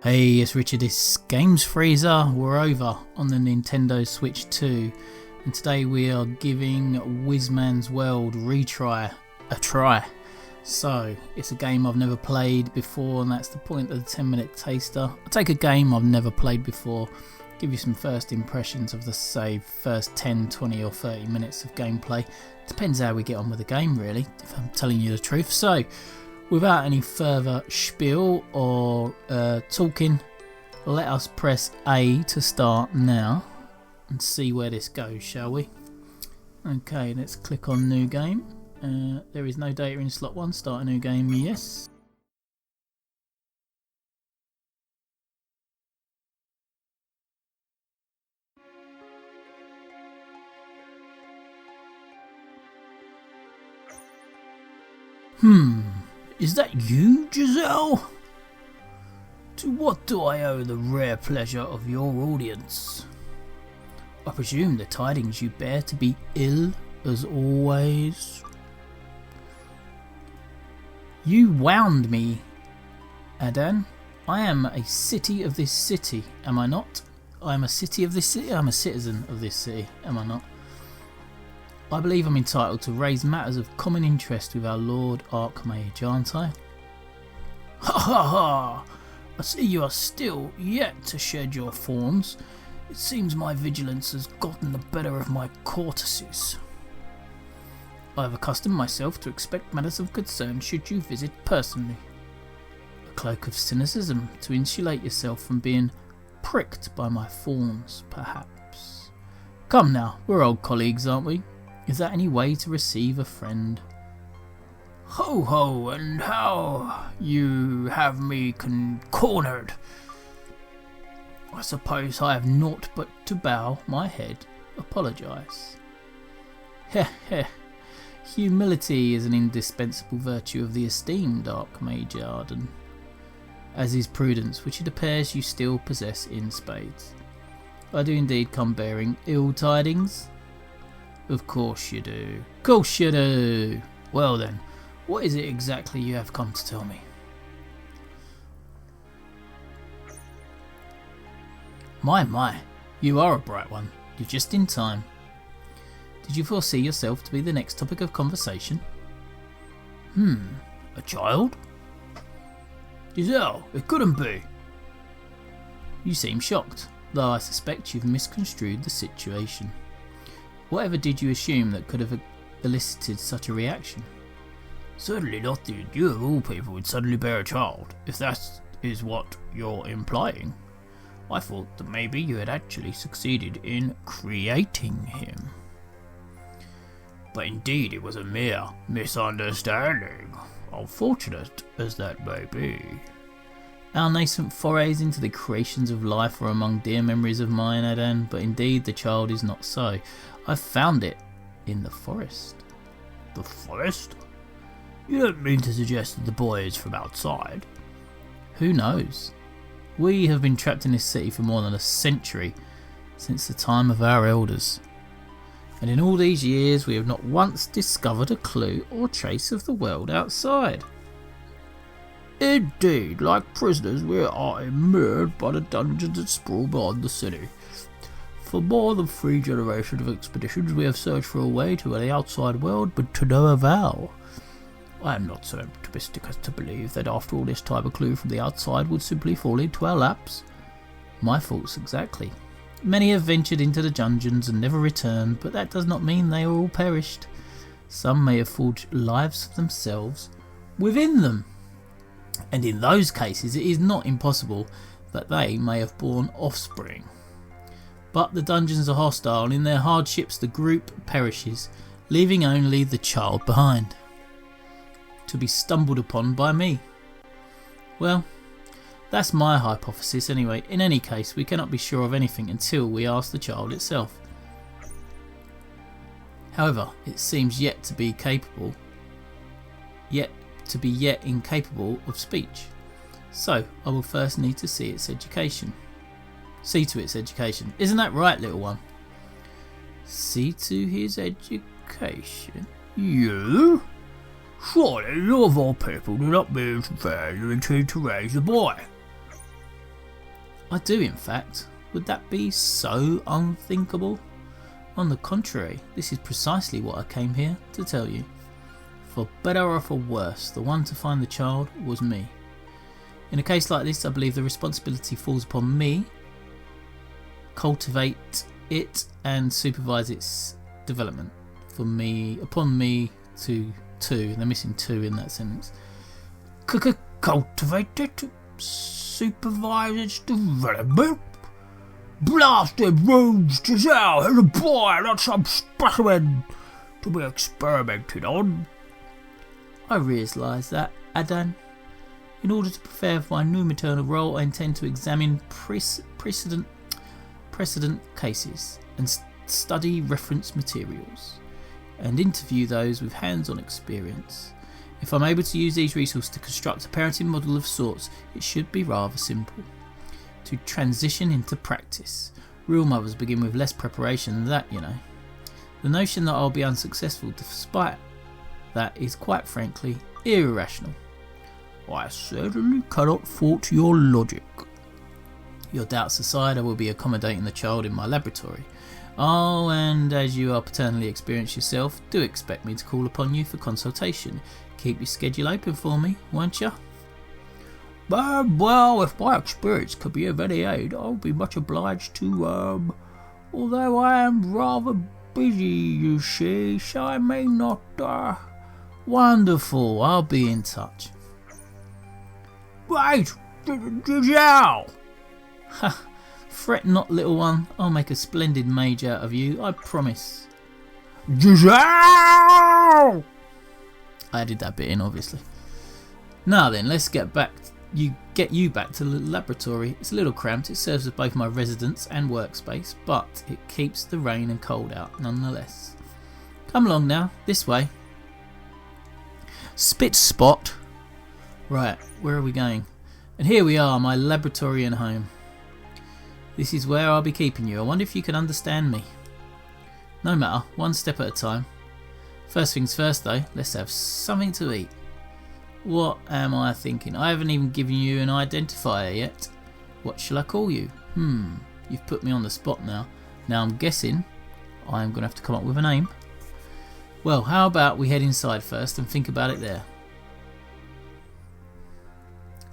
Hey, it's Richard, it's Games Freezer. We're over on the Nintendo Switch 2 and today we are giving Wizmans World ReTry a try. So, it's a game I've never played before and that's the point of the 10-minute taster. I'll take a game I've never played before, give you some first impressions of the, say, first 10, 20 or 30 minutes of gameplay. Depends how we get on with the game really, if I'm telling you the truth. So, without any further spiel or talking, let us press A to start now and see where this goes, shall we? Okay, let's click on new game. There is no data in slot 1, start a new game, yes. Is that you, Giselle? To what do I owe the rare pleasure of your audience? I presume the tidings you bear to be ill, as always. You wound me, Adan. I am a city of this city, am I not? I am a city of this city. I'm a citizen of this city, am I not? I believe I'm entitled to raise matters of common interest with our Lord Archmage, aren't I? Ha ha ha! I see you are still yet to shed your forms. It seems my vigilance has gotten the better of my courtesies. I have accustomed myself to expect matters of concern should you visit personally. A cloak of cynicism to insulate yourself from being pricked by my fawns, perhaps. Come now, we're old colleagues, aren't we? Is that any way to receive a friend? Ho ho, and how you have me cornered. I suppose I have naught but to bow my head, apologise. Heh heh. Humility is an indispensable virtue of the esteemed Archmage Arden, as is prudence, which it appears you still possess in spades. I do indeed come bearing ill tidings. Of course you do. Of course you do. Well then, what is it exactly you have come to tell me? My, you are a bright one. You're just in time. Did you foresee yourself to be the next topic of conversation? A child? Giselle, it couldn't be. You seem shocked, though I suspect you've misconstrued the situation. Whatever did you assume that could have elicited such a reaction? Certainly not that you of all people would suddenly bear a child, if that is what you're implying. I thought that maybe you had actually succeeded in creating him. But indeed it was a mere misunderstanding, unfortunate as that may be. Our nascent forays into the creations of life are among dear memories of mine, Adan, but indeed the child is not so. I found it in the forest. The forest? You don't mean to suggest that the boy is from outside? Who knows? We have been trapped in this city for more than a century, since the time of our elders. And in all these years we have not once discovered a clue or trace of the world outside. Indeed, like prisoners we are immured by the dungeons that sprawl beyond the city. For more than 3 generations of expeditions we have searched for a way to the outside world, but to no avail. I am not so optimistic as to believe that after all this time a clue from the outside would simply fall into our laps. My thoughts exactly. Many have ventured into the dungeons and never returned, but that does not mean they are all perished. Some may have forged lives for themselves within them. And in those cases it is not impossible that they may have borne offspring. But the dungeons are hostile and in their hardships the group perishes, leaving only the child behind, to be stumbled upon by me. Well, that's my hypothesis anyway. In any case, we cannot be sure of anything until we ask the child itself. However, it seems yet to be incapable of speech. So, I will first need to see its education. See to its education. Isn't that right, little one? See to his education? You? Surely you of all people do not mean to say you intend to raise a boy. I do, in fact. Would that be so unthinkable? On the contrary, this is precisely what I came here to tell you. For better or for worse, the one to find the child was me. In a case like this, I believe the responsibility falls upon me, cultivate it and supervise its development. Upon me to two, they're missing two in that sentence. Cultivate it, supervise its development. Blasted roads to hell, here's a boy, not some specimen to be experimented on. I realise that, Adan. In order to prepare for my new maternal role, I intend to examine precedent cases and study reference materials and interview those with hands-on experience. If I'm able to use these resources to construct a parenting model of sorts, it should be rather simple to transition into practice. Real mothers begin with less preparation than that, you know. The notion that I'll be unsuccessful despite that is quite frankly irrational. I certainly cannot fault your logic. Your doubts aside, I will be accommodating the child in my laboratory. Oh, and as you are paternally experienced yourself, do expect me to call upon you for consultation. Keep your schedule open for me, won't you? Well, if my experience could be of any aid, I'll be much obliged to, although I am rather busy, you see, so I may not, Wonderful, I'll be in touch. Wait, Giselle! Ha, fret not, little one, I'll make a splendid mage out of you, I promise. Giselle! I added that bit in, obviously. Now then, let's get you back to the laboratory. It's a little cramped, it serves as both my residence and workspace, but it keeps the rain and cold out nonetheless. Come along now, this way. Spit spot. Right, where are we going? And here we are, my laboratory and home. This is where I'll be keeping you. I wonder if you can understand me. No matter, one step at a time. First things first though, let's have something to eat. What am I thinking? I haven't even given you an identifier yet. What shall I call you? You've put me on the spot now. Now I'm guessing I'm going to have to come up with a name. Well, how about we head inside first and think about it there.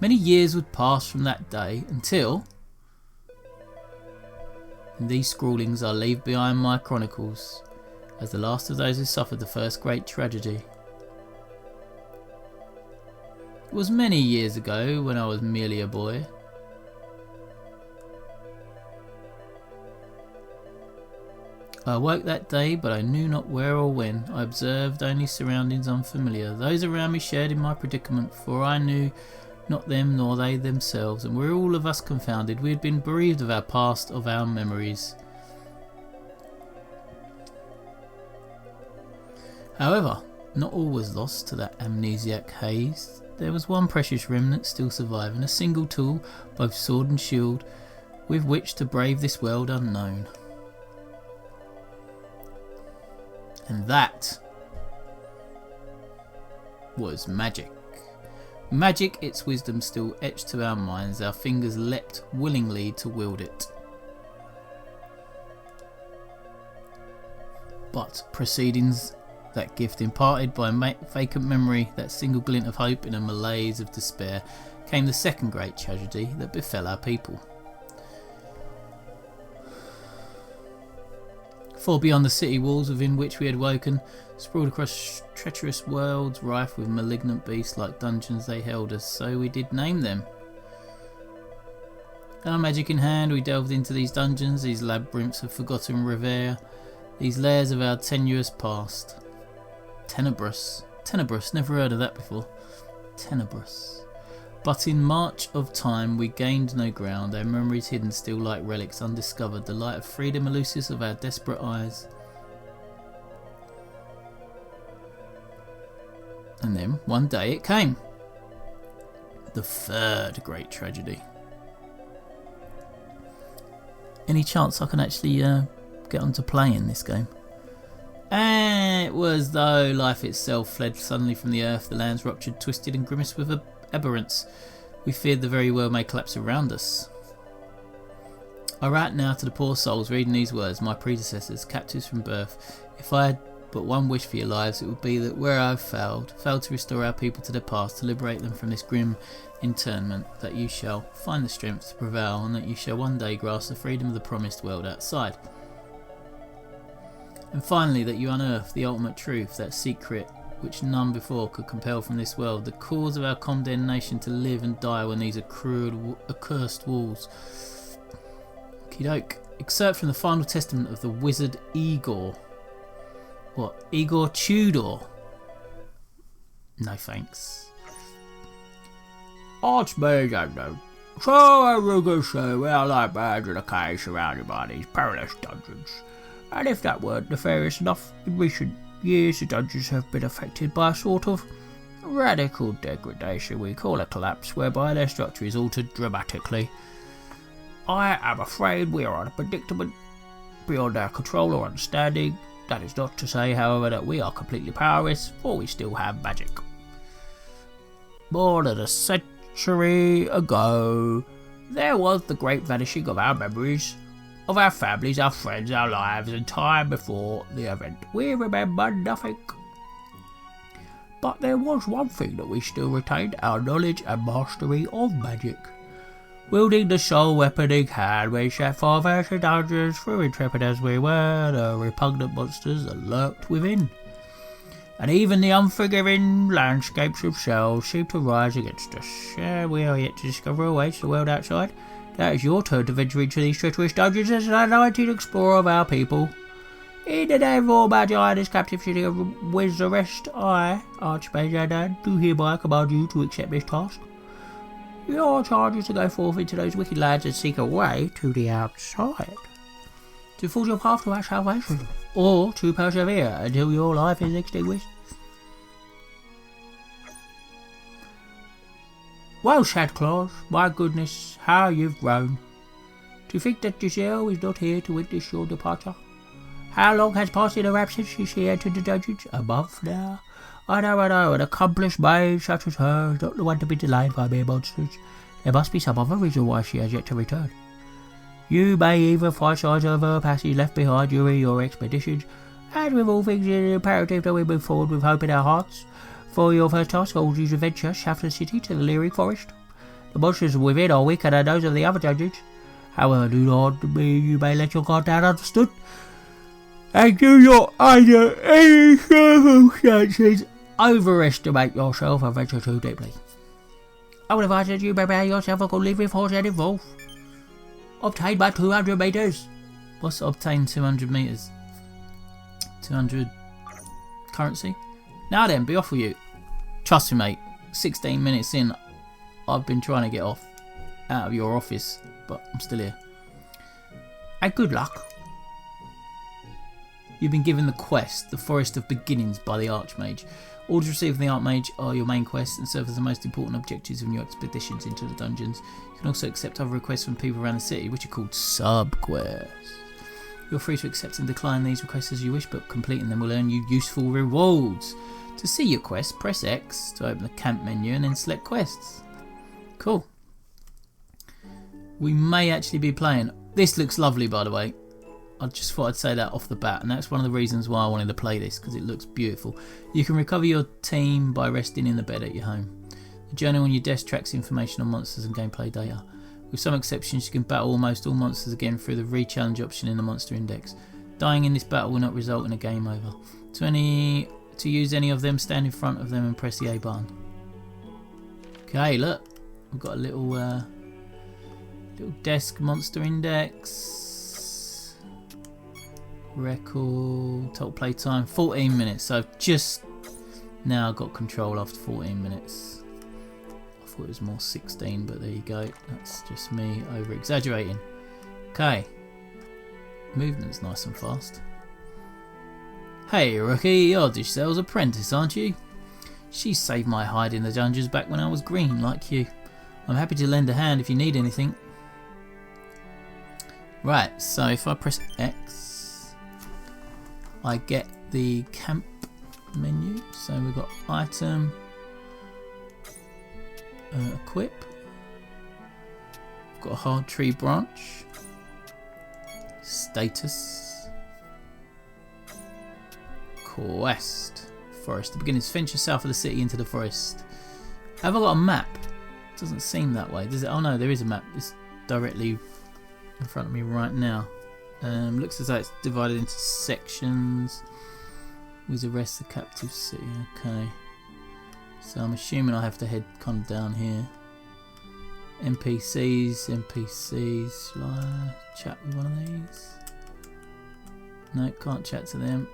Many years would pass from that day until... In these scrawlings I leave behind my chronicles, as the last of those who suffered the first great tragedy. It was many years ago when I was merely a boy. I awoke that day, but I knew not where or when. I observed only surroundings unfamiliar. Those around me shared in my predicament, for I knew not them nor they themselves, and were all of us confounded. We had been bereaved of our past, of our memories. However, not all was lost to that amnesiac haze. There was one precious remnant still surviving, a single tool, both sword and shield, with which to brave this world unknown. And that was magic. Magic, its wisdom still etched to our minds, our fingers leapt willingly to wield it. But proceedings, that gift imparted by vacant memory, that single glint of hope in a malaise of despair, came the second great tragedy that befell our people. For beyond the city walls within which we had woken, sprawled across treacherous worlds rife with malignant beasts like dungeons they held us, so we did name them. Our magic in hand, we delved into these dungeons, these labyrinths of forgotten reverie, these lairs of our tenuous past. Tenebrous, never heard of that before. Tenebrous. But in march of time we gained no ground, our memories hidden still like relics undiscovered, the light of freedom elusive of our desperate eyes. And then one day it came. The third great tragedy. Any chance I can actually get onto playing this game? And it was though life itself fled suddenly from the earth, the lands ruptured, twisted and grimaced with aberrance. We feared the very world may collapse around us. I write now to the poor souls reading these words, my predecessors, captives from birth. If I had but one wish for your lives, it would be that where I have failed to restore our people to their past, to liberate them from this grim internment, that you shall find the strength to prevail, and that you shall one day grasp the freedom of the promised world outside. And finally, that you unearth the ultimate truth, that secret which none before could compel from this world, the cause of our condemnation to live and die when these accursed walls. Okie doke. Excerpt from the final testament of the wizard Igor. What? Igor Tudor? No thanks. Archmage unknown. So as you can see, we are like birds in a cage surrounded by these perilous dungeons. And if that weren't nefarious enough, in recent years the dungeons have been affected by a sort of radical degradation we call a collapse, whereby their structure is altered dramatically. I am afraid we are in a predicament beyond our control or understanding. That is not to say, however, that we are completely powerless, for we still have magic. More than a century ago, there was the great vanishing of our memories, of our families, our friends, our lives, and time before the event. We remember nothing. But there was one thing that we still retained, our knowledge and mastery of magic. Wielding the sole weapon in hand, we set forth into dungeons, for intrepid as we were, the repugnant monsters that lurked within. And even the unforgiving landscapes themselves seemed to rise against us. We are yet to discover a way to the world outside. That is your turn to venture into these treacherous dungeons as an anointed explorer of our people. In the name of all magi in this captive city of Wizmans, I, Archmage Adan, do hereby command you to accept this task. Your charge is to go forth into those wicked lands and seek a way to the outside, to forge your path to our salvation, or to persevere until your life is extinguished. Well said, Claus. My goodness, how you've grown. To think that Giselle is not here to witness your departure. How long has passed in her absence since she entered the dungeons? A month now. I know, an accomplished mage such as her is not the one to be delayed by mere monsters. There must be some other reason why she has yet to return. You may even find signs of her passage left behind during your expeditions, and with all things it is imperative that we move forward with hope in our hearts. For your first task holds you to venture south of the city to the Lyric Forest. The monsters within are weaker than those of the other dungeons. However, do not mean you may let your guard down, understood? And do not, under any circumstances, overestimate yourself and venture too deeply. I would advise that you prepare yourself for good living force and evolve. Obtain by 200 meters. What's obtain 200 meters? 200 currency? Now then, be off with you. Trust me, mate. 16 minutes in, I've been trying to get off out of your office, but I'm still here. And good luck. You've been given the quest, the Forest of Beginnings, by the Archmage. Orders received from the Archmage are your main quests and serve as the most important objectives of your expeditions into the dungeons. You can also accept other requests from people around the city, which are called sub-quests. You're free to accept and decline these requests as you wish, but completing them will earn you useful rewards. To see your quest, press X to open the camp menu and then select quests. Cool. We may actually be playing. This looks lovely, by the way. I just thought I'd say that off the bat, and that's one of the reasons why I wanted to play this, because it looks beautiful. You can recover your team by resting in the bed at your home. The journal on your desk tracks information on monsters and gameplay data. With some exceptions, you can battle almost all monsters again through the re-challenge option in the monster index. Dying in this battle will not result in a game over. To use any of them, stand in front of them and press the A button. Okay, look, we've got a little desk monster index. Record, total play time 14 minutes. So I've just now got control after 14 minutes. I thought it was more 16, but there you go. That's just me over exaggerating. Okay, movement's nice and fast. Hey rookie, you're Giselle's apprentice, aren't you? She saved my hide in the dungeons back when I was green, like you. I'm happy to lend a hand if you need anything. Right, so if I press X, I get the camp menu. So we've got item, equip. We've got a hard tree branch. Status. Quest. Forest. The beginnings. Venture south of the city into the forest. Have I got a map? Doesn't seem that way, does it? Oh no, there is a map. It's directly in front of me right now. Looks as though it's divided into sections. With the rest of the captive city. Okay. So I'm assuming I have to head kind of down here. NPCs. Shall I chat with one of these? No, can't chat to them.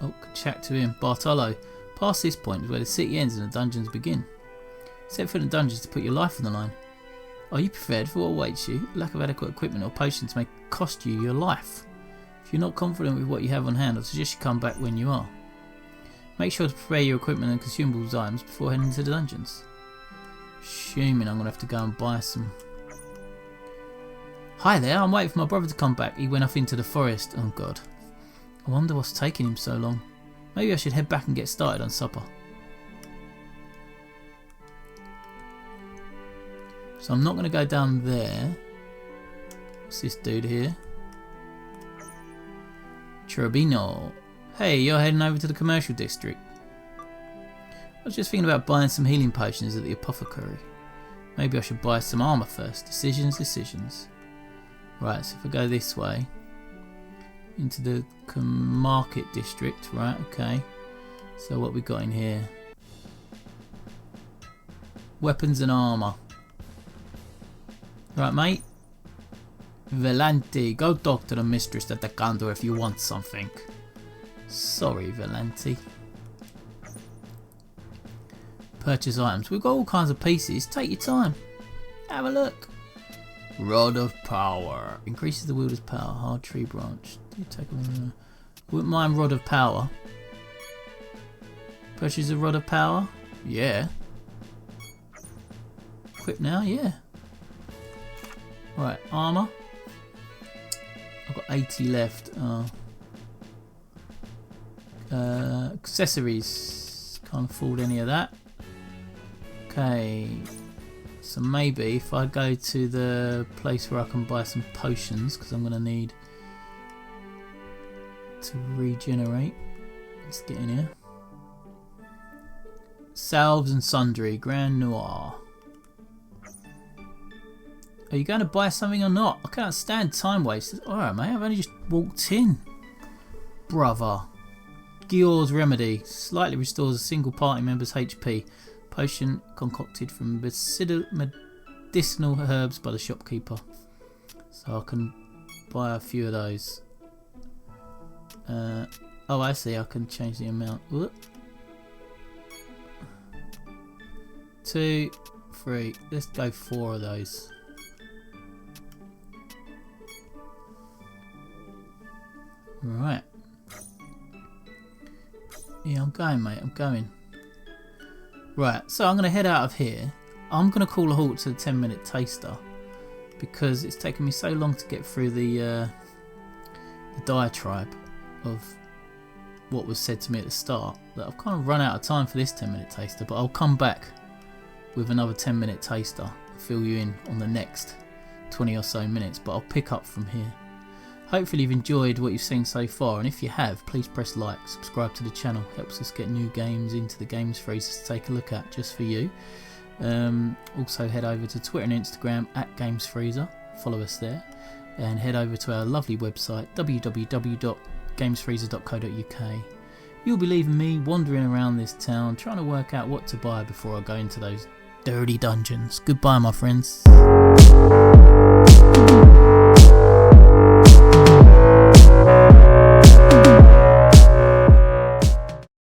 Oh, can chat to him. Bartolo. Past this point is where the city ends and the dungeons begin. Set foot in the dungeons to put your life on the line. Are you prepared for what awaits you? Lack of adequate equipment or potions may cost you your life. If you're not confident with what you have on hand, I suggest you come back when you are. Make sure to prepare your equipment and consumables items before heading into the dungeons. Assuming I'm going to have to go and buy some. Hi there, I'm waiting for my brother to come back. He went off into the forest. Oh god. I wonder what's taking him so long. Maybe I should head back and get started on supper. So I'm not going to go down there. What's this dude here? Cherubino. Hey, you're heading over to the commercial district. I was just thinking about buying some healing potions at the apothecary. Maybe I should buy some armour first. Decisions. Right, so if I go this way. Into the market district. Right, okay. So what we got in here? Weapons and armour. Right, mate. Valenti, go talk to the mistress at the counter if you want something. Sorry, Valenti. Purchase items. We've got all kinds of pieces. Take your time. Have a look. Rod of Power. Increases the wielder's power. Hard tree branch. Do you take away? Wouldn't mind Rod of Power. Purchase a Rod of Power. Yeah. Equip now. Yeah. Right. Armour. I've got 80 left. Oh. Accessories. Can't afford any of that. Okay. So maybe if I go to the place where I can buy some potions, because I'm going to need to regenerate. Let's get in here. Salves and Sundry. Grand Noir. Are you going to buy something or not? I can't stand time wasters. Alright mate, I've only just walked in. Brother. Gior's Remedy. Slightly restores a single party member's HP. Potion concocted from medicinal herbs by the shopkeeper. So I can buy a few of those. Oh I see, I can change the amount. Whoop. 2, 3. Let's go 4 of those. Right. Yeah, I'm going, mate. I'm going. Right, so I'm going to head out of here. I'm going to call a halt to the 10-minute taster because it's taken me so long to get through the diatribe of what was said to me at the start that I've kind of run out of time for this 10-minute taster, but I'll come back with another 10-minute taster, fill you in on the next 20 or so minutes, but I'll pick up from here. Hopefully you've enjoyed what you've seen so far, and if you have, please press like, subscribe to the channel, helps us get new games into the games freezers to take a look at just for you. Also head over to Twitter and Instagram at GamesFreezer, follow us there, and head over to our lovely website www.gamesfreezer.co.uk. You'll be leaving me wandering around this town trying to work out what to buy before I go into those dirty dungeons. Goodbye my friends.